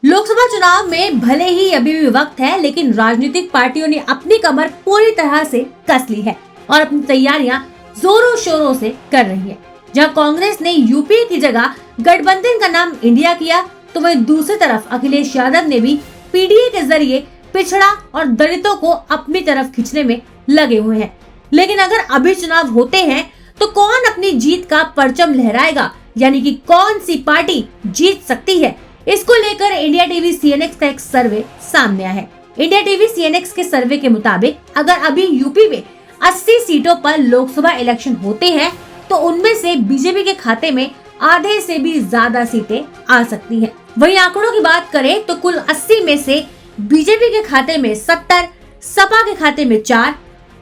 लोकसभा चुनाव में भले ही अभी भी वक्त है, लेकिन राजनीतिक पार्टियों ने अपनी कमर पूरी तरह से कस ली है और अपनी तैयारियां जोरों शोरों से कर रही है। जहां कांग्रेस ने यूपीए की जगह गठबंधन का नाम इंडिया किया, तो वहीं दूसरी तरफ अखिलेश यादव ने भी पीडीए के जरिए पिछड़ा और दलितों को अपनी तरफ खींचने में लगे हुए हैं। लेकिन अगर अभी चुनाव होते हैं तो कौन अपनी जीत का परचम लहराएगा, यानी कि कौन सी पार्टी जीत सकती है, इसको लेकर इंडिया टीवी सीएनएक्स का एक सर्वे सामने आया है। इंडिया टीवी सीएनएक्स के सर्वे के मुताबिक अगर अभी यूपी में 80 सीटों पर लोकसभा इलेक्शन होते हैं तो उनमें से बीजेपी के खाते में आधे से भी ज्यादा सीटें आ सकती हैं। वहीं आंकड़ों की बात करें तो कुल 80 में से बीजेपी के खाते में 70, सपा के खाते में 4,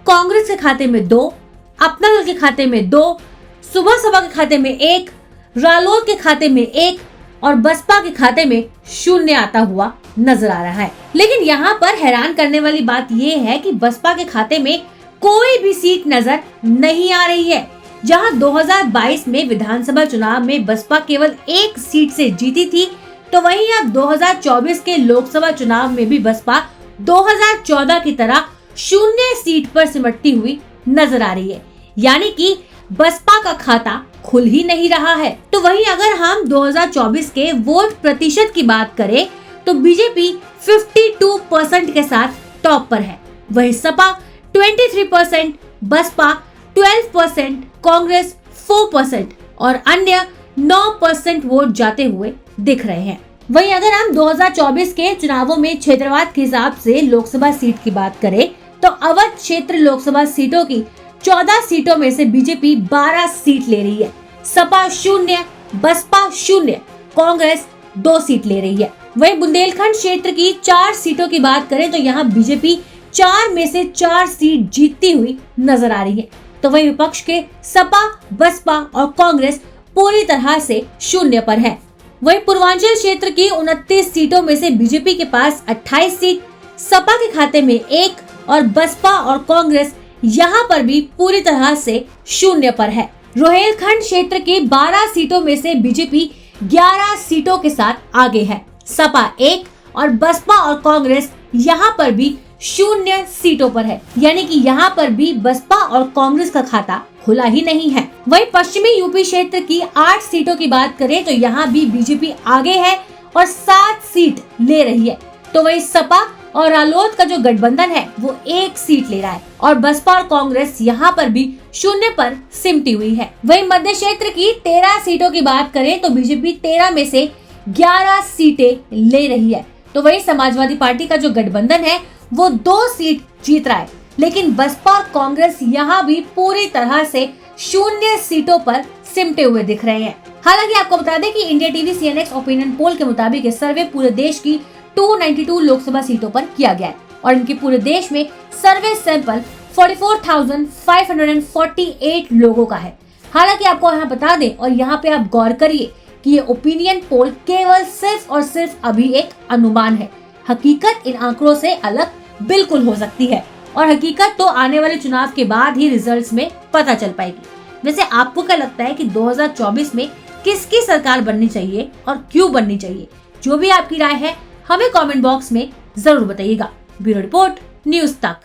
कांग्रेस के खाते में 2, अपना दल के खाते में 2, सुबह सपा के खाते में 1, रालोद के खाते में 1 और बसपा के खाते में 0 आता हुआ नजर आ रहा है। लेकिन यहाँ पर हैरान करने वाली बात ये है कि बसपा के खाते में कोई भी सीट नजर नहीं आ रही है। जहां 2022 में विधानसभा चुनाव में बसपा केवल 1 सीट से जीती थी, तो वहीं अब 2024 के लोकसभा चुनाव में भी बसपा 2014 की तरह 0 सीट पर सिमटती हुई नजर आ रही है, यानी कि बसपा का खाता खुल ही नहीं रहा है। तो वहीं अगर हम 2024 के वोट प्रतिशत की बात करें तो बीजेपी 52% के साथ टॉप पर है, वहीं सपा 23%, बसपा 12%, कांग्रेस 4% और अन्य 9% वोट जाते हुए दिख रहे हैं। वहीं अगर हम 2024 के चुनावों में क्षेत्रवाद के हिसाब से लोकसभा सीट की बात करें तो अवध क्षेत्र लोकसभा सीटों की 14 सीटों में से बीजेपी 12 सीट ले रही है, सपा 0, बसपा 0, कांग्रेस 2 सीट ले रही है। वहीं बुंदेलखंड क्षेत्र की 4 सीटों की बात करें तो यहाँ बीजेपी 4 में से 4 सीट जीतती हुई नजर आ रही है, तो वहीं विपक्ष के सपा, बसपा और कांग्रेस पूरी तरह से 0 पर है। वहीं पूर्वांचल क्षेत्र की 29 सीटों में से बीजेपी के पास 28 सीट, सपा के खाते में 1 और बसपा और कांग्रेस यहाँ पर भी पूरी तरह से 0 पर है। रोहेलखंड क्षेत्र की 12 सीटों में से बीजेपी 11 सीटों के साथ आगे है, सपा 1 और बसपा और कांग्रेस यहाँ पर भी 0 सीटों पर है, यानी कि यहाँ पर भी बसपा और कांग्रेस का खाता खुला ही नहीं है। वहीं पश्चिमी यूपी क्षेत्र की 8 सीटों की बात करें तो यहाँ भी बीजेपी आगे है और 7 सीट ले रही है, तो वहीं सपा और रालोद का जो गठबंधन है वो 1 सीट ले रहा है और बसपा और कांग्रेस यहाँ पर भी 0 पर सिमटी हुई है। वहीं मध्य क्षेत्र की 13 सीटों की बात करें तो बीजेपी 13 में से 11 सीटें ले रही है, तो वहीं समाजवादी पार्टी का जो गठबंधन है वो 2 सीट जीत रहा है, लेकिन बसपा और कांग्रेस यहाँ भी पूरी तरह से 0 सीटों पर सिमटे हुए दिख रहे हैं। हालांकि आपको बता दें कि India TV CNX opinion poll के मुताबिक ये सर्वे पूरे देश की 292 लोकसभा सीटों पर किया गया है और इनके पूरे देश में सर्वे सैंपल 44,548 लोगों का है। हालांकि आपको यहाँ बता दें और यहाँ पे आप गौर करिए कि ये ओपिनियन पोल केवल सिर्फ और सिर्फ अभी एक अनुमान है। हकीकत इन आंकड़ों से अलग बिल्कुल हो सकती है और हकीकत तो आने वाले चुनाव के बाद ही रिजल्ट्स में पता चल पाएगी। वैसे आपको क्या लगता है कि 2024 में किसकी सरकार बननी चाहिए और क्यों बननी चाहिए? जो भी आपकी राय है हमें कमेंट बॉक्स में जरूर बताइएगा। ब्यूरो रिपोर्ट, न्यूज़ तक।